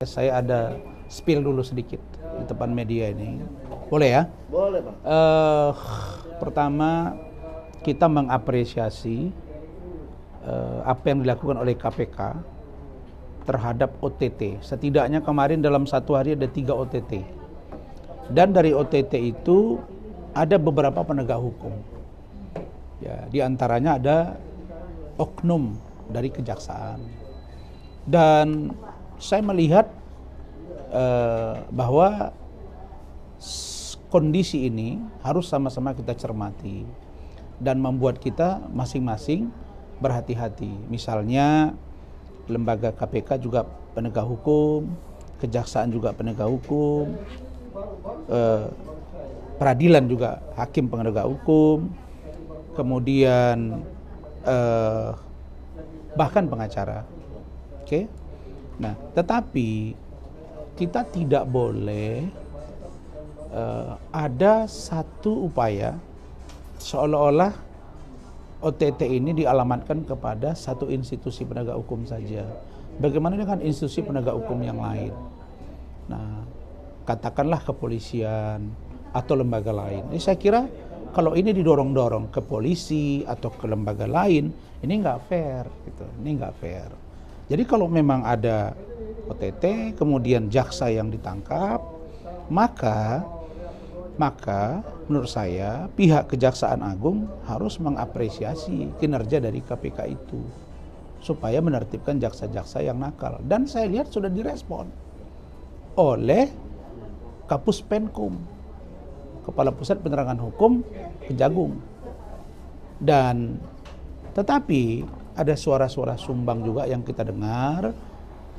Saya ada spill dulu sedikit di depan media ini. Boleh ya? Boleh, Bang. Pertama, kita mengapresiasi apa yang dilakukan oleh KPK terhadap OTT. Setidaknya kemarin dalam satu hari ada 3 OTT. Dan dari OTT itu ada beberapa penegak hukum. Ya, di antaranya ada oknum dari kejaksaan. Dan saya melihat bahwa kondisi ini harus sama-sama kita cermati dan membuat kita masing-masing berhati-hati. Misalnya lembaga KPK juga penegak hukum, kejaksaan juga penegak hukum, peradilan juga hakim penegak hukum, kemudian bahkan pengacara. Oke? Nah, tetapi kita tidak boleh ada satu upaya seolah-olah OTT ini dialamatkan kepada satu institusi penegak hukum saja. Bagaimana dengan institusi penegak hukum yang lain? Nah, katakanlah kepolisian atau lembaga lain. Jadi saya kira kalau ini didorong-dorong ke polisi atau ke lembaga lain, ini nggak fair, gitu. Ini nggak fair. Jadi kalau memang ada OTT, kemudian jaksa yang ditangkap, maka menurut saya pihak Kejaksaan Agung harus mengapresiasi kinerja dari KPK itu supaya menertibkan jaksa-jaksa yang nakal. Dan saya lihat sudah direspon oleh Kapus Penkum, Kepala Pusat Penerangan Hukum Kejagung. Dan tetapi ada suara-suara sumbang juga yang kita dengar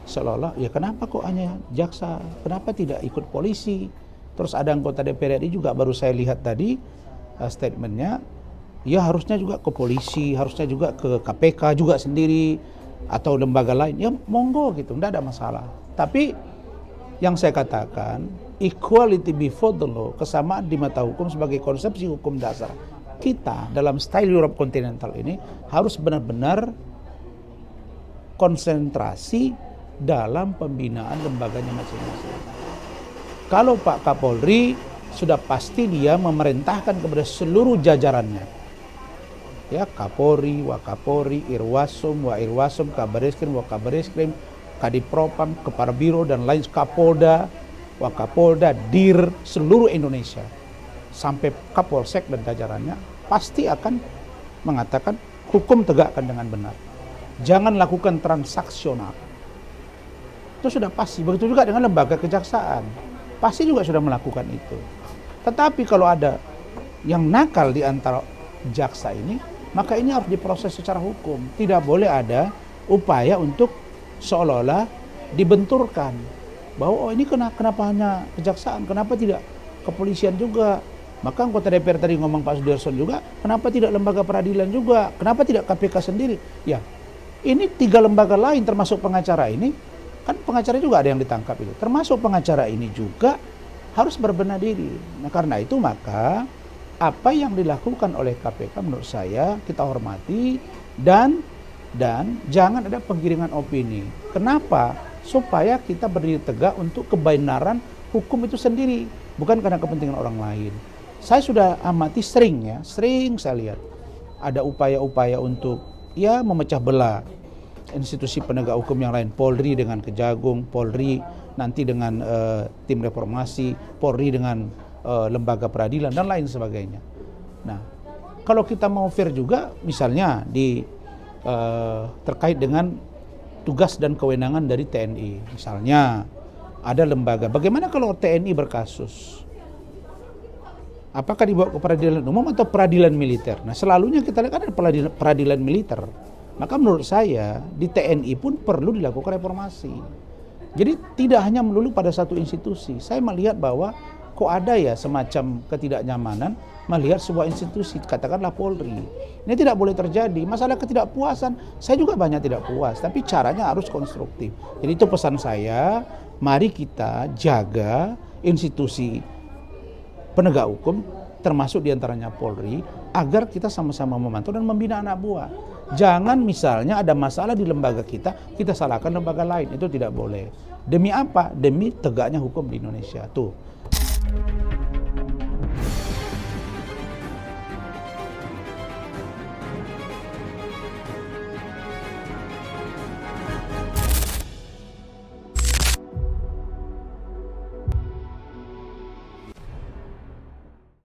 seolah-olah ya kenapa kok hanya jaksa, kenapa tidak ikut polisi. Terus ada anggota DPR RI juga baru saya lihat tadi statementnya, ya harusnya juga ke polisi, harusnya juga ke KPK juga sendiri atau lembaga lain. Ya monggo gitu, tidak ada masalah. Tapi yang saya katakan equality before the law, kesamaan di mata hukum sebagai konsepsi hukum dasar kita dalam style Europe Continental ini harus benar-benar konsentrasi dalam pembinaan lembaganya masing-masing. Kalau Pak Kapolri sudah pasti dia memerintahkan kepada seluruh jajarannya, ya Kapolri, Wakapolri, Irwasum, Wairwasum, Kabareskrim, Wakabareskrim, Kadipropam, Kepala Biro dan lain, Kapolda, Wakapolda, Dir, seluruh Indonesia sampai Kapolsek dan jajarannya pasti akan mengatakan hukum tegakkan dengan benar. Jangan lakukan transaksional. Itu sudah pasti. Begitu juga dengan lembaga kejaksaan. Pasti juga sudah melakukan itu. Tetapi kalau ada yang nakal di antara jaksa ini, maka ini harus diproses secara hukum. Tidak boleh ada upaya untuk seolah-olah dibenturkan. Bahwa ini kenapa hanya kejaksaan, kenapa tidak kepolisian juga. Maka anggota DPR tadi ngomong Pak Sudarson juga, kenapa tidak lembaga peradilan juga, kenapa tidak KPK sendiri. Ya, ini 3 lembaga lain termasuk pengacara ini, kan pengacara juga ada yang ditangkap itu. Termasuk pengacara ini juga harus berbenah diri. Nah karena itu maka apa yang dilakukan oleh KPK menurut saya kita hormati dan jangan ada penggiringan opini. Kenapa? Supaya kita berdiri tegak untuk kebenaran hukum itu sendiri, bukan karena kepentingan orang lain. Saya sudah amati sering saya lihat ada upaya-upaya untuk ya memecah belah institusi penegak hukum yang lain, Polri dengan Kejagung, Polri nanti dengan tim reformasi, Polri dengan lembaga peradilan dan lain sebagainya. Nah, kalau kita mau fair juga misalnya di terkait dengan tugas dan kewenangan dari TNI. Misalnya ada lembaga, bagaimana kalau TNI berkasus? Apakah dibawa ke peradilan umum atau peradilan militer? Nah selalunya kita lihat kan ada peradilan militer. Maka menurut saya di TNI pun perlu dilakukan reformasi. Jadi tidak hanya melulu pada satu institusi. Saya melihat bahwa kok ada ya semacam ketidaknyamanan melihat sebuah institusi, katakanlah Polri. Ini tidak boleh terjadi. Masalah ketidakpuasan, saya juga banyak tidak puas, tapi caranya harus konstruktif. Jadi itu pesan saya, mari kita jaga institusi penegak hukum termasuk diantaranya Polri, agar kita sama-sama memantau dan membina anak buah. Jangan misalnya ada masalah di lembaga kita salahkan lembaga lain, itu tidak boleh. Demi apa? Demi tegaknya hukum di Indonesia. Tuh.